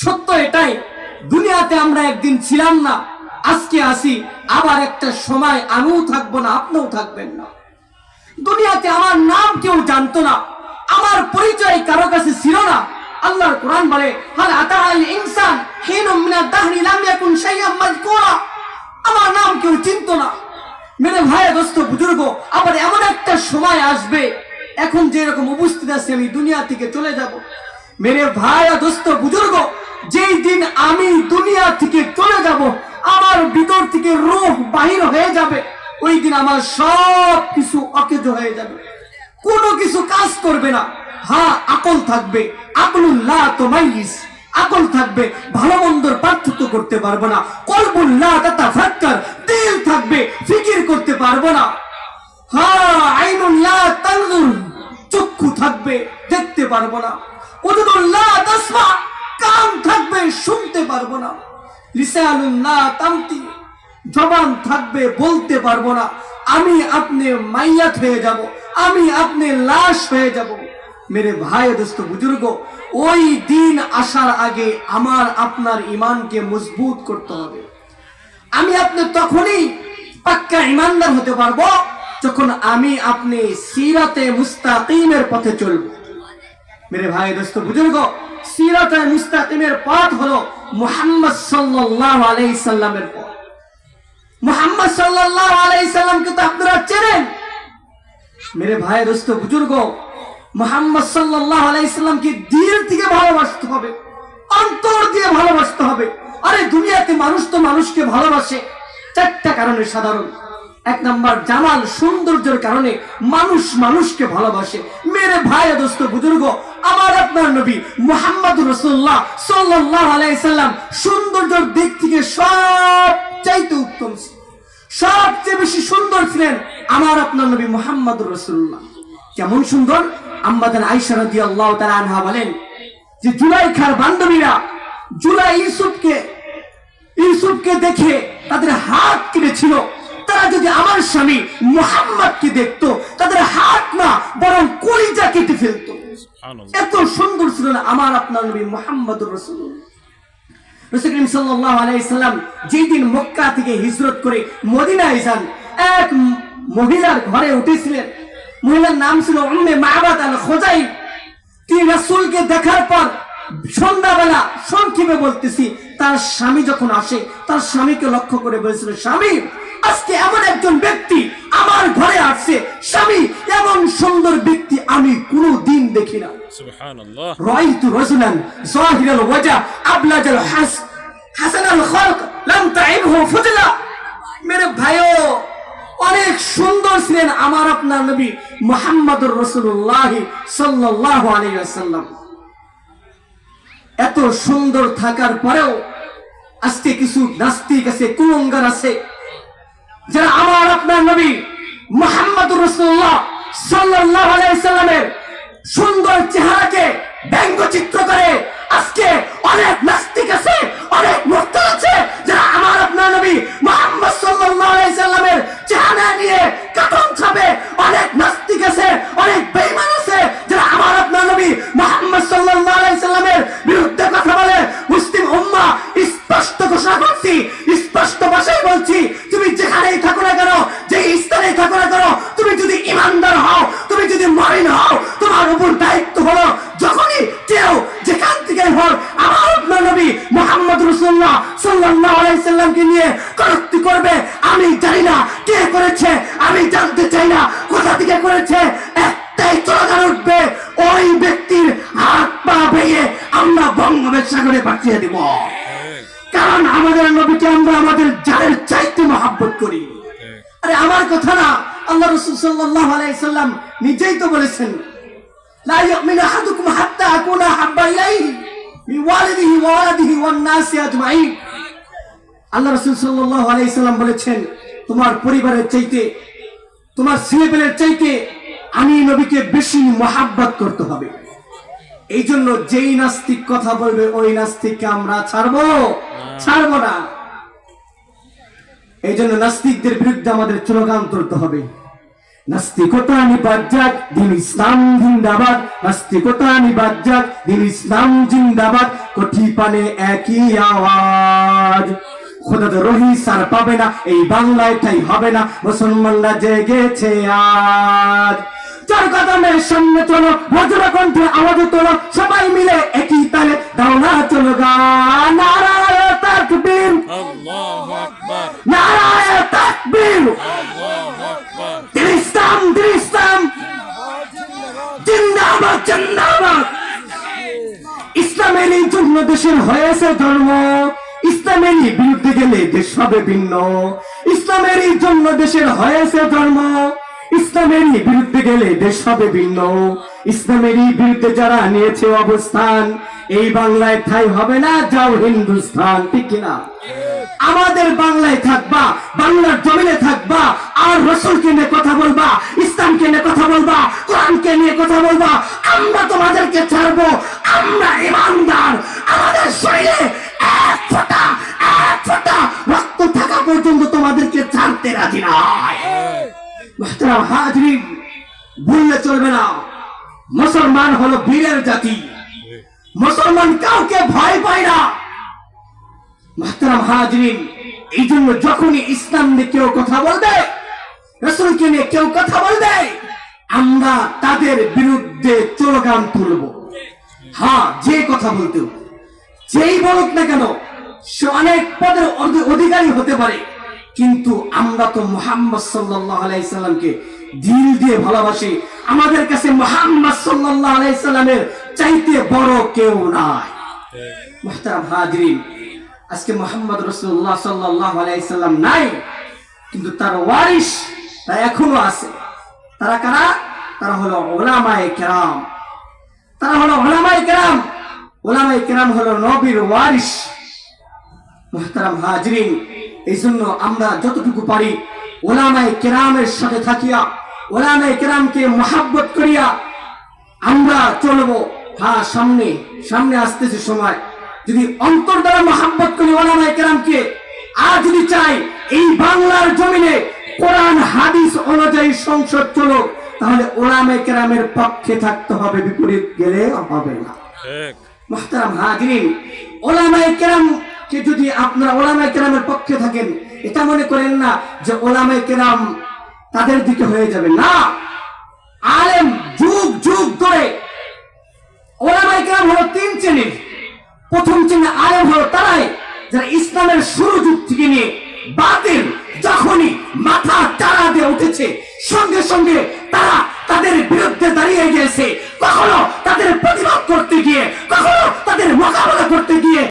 সত্য এটাই, দুনিয়াতে আমরা একদিন ছিলাম না, আজকে আসি, আবার একটা সময় আমিও থাকবো না, আপনিও থাকবেন না। দুনিয়াতে আমার নাম কেউ জানতো না, আমার পরিচয় কারো কাছে ছিল না। আল্লাহর কোরআন বলে, হাল আতাল ইনসান হিনুম মিনাদ দাহরি লাম ইয়াকুন শাইআম মাযকুরা। আমার নাম কেউ চিনতো না। মেরে ভাই, দোস্ত, বুজুর্গ, আবার এমন একটা সময় আসবে, এখন যেরকম উপস্থিত আছে আমি দুনিয়া থেকে চলে যাব। মেরে ভাই, দোস্ত, বুজুর্গ, যেই দিন আমি দুনিয়া থেকে চলে যাব, আমার ভিতর থেকে রূহ বাহির হয়ে যাবে, ওই দিন আমার সব কিছু অকেজ হয়ে যাবে, কোনো কিছু কাজ করবে না। হ্যাঁ, আকল থাকবে, আকলুল্লাহ তুমাইয়িজ, আকল থাকবে, ভালো মন্দর পার্থক্য করতে পারবো না। কলবুল্লাহ তাতাফাক্কার, দিল থাকবে, ফিকির করতে পারবো না। হ্যাঁ, আইনুল্লাহ তানজুর, চক্ষু থাকবে, দেখতে পারবো না। উযুনুল্লাহ তাসমা, কান থাকবে, শুনতে পারবো না। লিসানুল্লাহ তামতি, জবান থাকবে, বলতে পারবো না। আমি আপনি মাইয়াত হয়ে যাব, আমি আপনি লাশ হয়ে যাব। মেরে ভাই, দোস্ত, বুজুর্গ, ওই দিন আসার আগে আমার আপনার ঈমানকে মজবুত করতে হবে। আমি আপনি তখনই পাক্কা ঈমানদার হতে পারবো যখন আমি আপনি সিরাতে মুস্তাকিমের পথে চলব। মেরে ভাই, দোস্ত, বুজুর্গ, সিরাতে মুস্তাকিমের পথ হলো মুহাম্মদ সাল্লাল্লাহু আলাইহি সাল্লামের পথ। মুহাম্মদ সাল্লাল্লাহু আলাইহি সাল্লামকে তো আপনারা চেনেন। মেরে ভাই, দোস্ত, বুজুর্গ, মুহাম্মদ সাল্লাল্লাহু আলাইহি সাল্লামকে দিল থেকে ভালোবাসতে হবে, অন্তর দিয়ে ভালোবাসতে হবে। আরে দুনিয়াতে মানুষ তো মানুষকে ভালোবাসে চারটা কারণে সাধারণ। এক নাম্বার, জামাল, সৌন্দর্যের কারণে মানুষ মানুষকে ভালোবাসে। মেরে ভাই, দোস্ত, বুজুর্গ, আমার আপনার নবী মুহাম্মদুর রাসূলুল্লাহ সাল্লাল্লাহু আলাইহি সাল্লাম সৌন্দর্যের দিক থেকে সবচাইতে উত্তম ছিলেন, সবচেয়ে বেশি সুন্দর ছিলেন আমার আপনার নবী মুহাম্মদুর রাসূলুল্লাহ। কেমন সুন্দর! আম্মা জান আয়েশা রাদিয়াল্লাহু তাআলা আনহা বলেন যে জুলাইখার বান্ধবীরা ইউসুফকে দেখে তাদের হাত কেটেছিল। তারা যদি আমার স্বামী মুহাম্মদকে দেখতো, তাদের হাত না বরং কলিজা কেটে ফেলতো। এত সুন্দর ছিলেন আমার আপনার নবী মুহাম্মদুর রাসূলুল্লাহ। রাসূল করিম সাল্লাল্লাহু আলাইহি সাল্লাম যেই দিন মক্কা থেকে হিজরত করে মদিনায় যান, এক মহিলার ঘরে উঠেছিলেন। মহিলার নাম ছিল উম্মে মা'বাদ আল-খুজাই। তিনি রাসূলকে দেখার পর সন্ধ্যাবেলা, সংক্ষেপে বলতেছি, তার স্বামী যখন আসে, তার স্বামীকে লক্ষ্য করে বলেছিল, স্বামী, আজকে এমন একজন ব্যক্তি আমার ঘরে আসছে, স্বামী, এমন সুন্দর ব্যক্তি আমি কোনদিন দেখি না। সুবহানাল্লাহ। রাআইতু রাজুলান যাহিরাল ওয়াজহ আবলাজাল হাসানাল খালক লাম তাইবহু ফুজলা। মেরে ভাইও, অনেক সুন্দর ছিলেন আমার আপনার নবী মুহাম্মদুর রাসূলুল্লাহ সাল্লাল্লাহু আলাইহি ওয়াসাল্লাম। এত সুন্দর থাকার পরেও আজকে কিছু নাস্তিক আছে, কুলঙ্গার আছে, যারা আমার আপনার নবী মুহাম্মদুর রাসূলুল্লাহ সাল্লাল্লাহু আলাইহি সাল্লামের সুন্দর চেহারাকে ব্যঙ্গচিত্র করে। আজকে অনেক নাস্তিক আছে, অনেক মুরতাদ আছে, যারা আমার আপনার নবী মুহাম্মদ সাল্লাল্লাহু আলাইহি সাল্লামের চেহারা নিয়ে কার্টুন ছাপে। অনেক নাস্তিক আছে, অনেক বেঈমান আছে, যারা আমার আপনার নবী মুহাম্মদ সাল্লাল্লাহু আলাইহি সাল্লামের বিরুদ্ধে কথা বলে। মুসলিম উম্মাহ স্পষ্ট ঘোষণা করছি, স্পষ্ট ভাষায় বলছি, তুমি যেখানেই থাকো না কেন, যে স্থানেই থাকো না কেন, তুমি যদি ঈমানদার হও, তুমি যদি মুমিন হও, তোমার উপর দায়িত্ব হলো যখনই কেউ যেখান থেকে হোক আমার আপনার নবী মুহাম্মদ রাসূলুল্লাহ সাল্লাল্লাহু আলাইহি সাল্লামকে নিয়ে কটূক্তি করবে। আমি জানি না কে করেছে, আমি জানতে চাই না কোথা থেকে করেছে, একটাই স্লোগান উঠবে, ওই ব্যক্তির হাত পা ভেঙে আমরা বঙ্গোপসাগরে পাঠিয়ে দিব। কারণ আমাদের নবীকে আমরা আমাদের জানের চাইতে মহব্বত করি। আরে আমার কথা না, আল্লাহ রাসূল সাল্লাল্লাহু আলাইহি সাল্লাম নিজেই তো বলেছেন, লা ইউমিনু আহাদুকুম হাত্তা আকুনা হাব্বা ইলাইহি মিন ওয়ালিদিহি ওয়া ওয়ালাদিহি ওয়ান নাসি আজমাইন। আল্লাহ রাসূল সাল্লাল্লাহু আলাইহি সাল্লাম বলেছেন, তোমার পরিবারের চাইতে, তোমার ছেলেপেলের চাইতে আমি নবীকে বেশি মহব্বত করতে হবে। এই জন্য যেই নাস্তিক কথা বলবে, ওই নাস্তিককে আমরা ছাড়বো না। এই জন্য নাস্তিকদের বিরুদ্ধে আমাদের স্লোগান তুলতে হবে। নাস্তিকতা নিবাদ যাক, দিন ইসলাম জিন্দাবাদ। নাস্তিকতা নিবাদ যাক, দিন ইসলাম জিন্দাবাদ। কঠি পানে একই আওয়াজ, খোদা তো রহি সার পাবে না, এই বাংলায় ঠাই হবে না, মুসলমানরা জেগেছে আজ। চার কদমের সামনে চলো, বজ্র কণ্ঠে আওয়াজ তোলো, সবাই মিলে একই তালে দাও না চলো গান। নারায়ে তাকবীর, আল্লাহু আকবার, নারায়ে তাকবীর। আল্লাহু আকবার। দিন ইসলাম, দিন ইসলাম জিন্দাবাদ, জিন্দাবাদ। ইসলামের এই জন্য দেশের হয়েছে ধর্ম, ইসলামের বিরুদ্ধে গেলে দেশ হবে ভিন্ন। ইসলামের এই জন্য দেশের হয়েছে ধর্ম, ইসলামের বিরুদ্ধে গেলে দেশ হবে ভিন্ন। ইসলামের বিরুদ্ধে যারা নিয়েছে অবস্থান, এই বাংলায় ঠাই হবে না, যাও হিন্দুস্তান। ঠিক কিনা? আমাদের বাংলায় থাকবা, বাংলার জমিনে থাকবা, আর রসুলকে নিয়ে কথা বলবা, ইসলামকে নিয়ে কথা বলবা, কোরআনকে নিয়ে কথা বলবা। আমরা তোমাদেরকে ছাড়বো, আমরা ইমানদার। আমাদের শরীরে এক ফোঁটা রক্ত থাকা পর্যন্ত তোমাদেরকে ছাড়তে রাজি নয়। মুহতারাম হাজরিন, ভুললে চলবে না, মুসলমান হলো বীরের জাতি। মুসলমান কাউকে ভয় পায় না। মুহতারাম হাজরিন, এই জন্য যখনই ইসলাম নিয়ে কেউ কথা বলবে, রাসূলকে নিয়ে কেউ কথা বলবে, আমরা তাদের বিরুদ্ধে স্লোগান তুলব। হ্যাঁ, যে কথা বলতে যেই বলুক না কেন, সে অনেক পদের অধিকারী হতে পারে, কিন্তু আমরা তো মুহাম্মদ সাল্লাল্লাহু আলাইহি সাল্লামকে দিল দিয়ে ভালোবাসি। আমাদের কাছে মুহাম্মদ সাল্লাল্লাহু আলাইহি সাল্লামের চাইতে বড় কেউ নাই। মুহতারাম হাজরিন, আজকে মুহাম্মদ রাসূলুল্লাহ সাল্লাল্লাহু আলাইহি সাল্লাম নাই, কিন্তু তার ওয়ারিস তারা এখনো আছে। তারা কারা? তারা হলো উলামায়ে কেরাম। তারা হলো উলামায়ে কেরাম। উলামায়ে কেরাম হলো নবীর ওয়ারিস। মুহতারাম হাজরিন, এই জন্য আমরা যতটুকু পারি উলামায়ে কেরামের সাথে থাকিয়া, উলামায়ে কেরামকে মহব্বত করিয়া আমরা চলবো। হ্যাঁ, সামনে আসতেছে সময়, যদি অন্তর দ্বারা মহব্বত করি উলামায়ে কেরামকে, আর যদি চাই এই বাংলার জমিনে কোরআন হাদিস অনুযায়ী সংসদ চলুক, তাহলে উলামায়ে কেরামের পক্ষে থাকতে হবে, বিপরীত গেলে হবে না। মুহতারাম হাজরিন, উলামায়ে কেরামকে যদি আপনারা উলামায়ে কেরামের পক্ষে থাকেন, এটা মনে করেন না যে উলামায়ে কেরাম তাদের দিকে হয়ে যাবে না। আলেম যুগ যুগ ধরে, উলামায়ে কেরাম হলো তিন শ্রেণীর। প্রথম শ্রেণীর আলেম হলো তারাই যারা ইসলামের শুরু যুগ থেকে নিয়ে বাতিল যখনই মাথা চাড়া দিয়ে উঠেছে, সঙ্গে সঙ্গে তারা তাদের বিরুদ্ধে দাঁড়িয়ে গিয়েছে। কখনো তাদের প্রতিবাদ করতে গিয়ে, কখনো তাদের মোকাবেলা করতে গিয়ে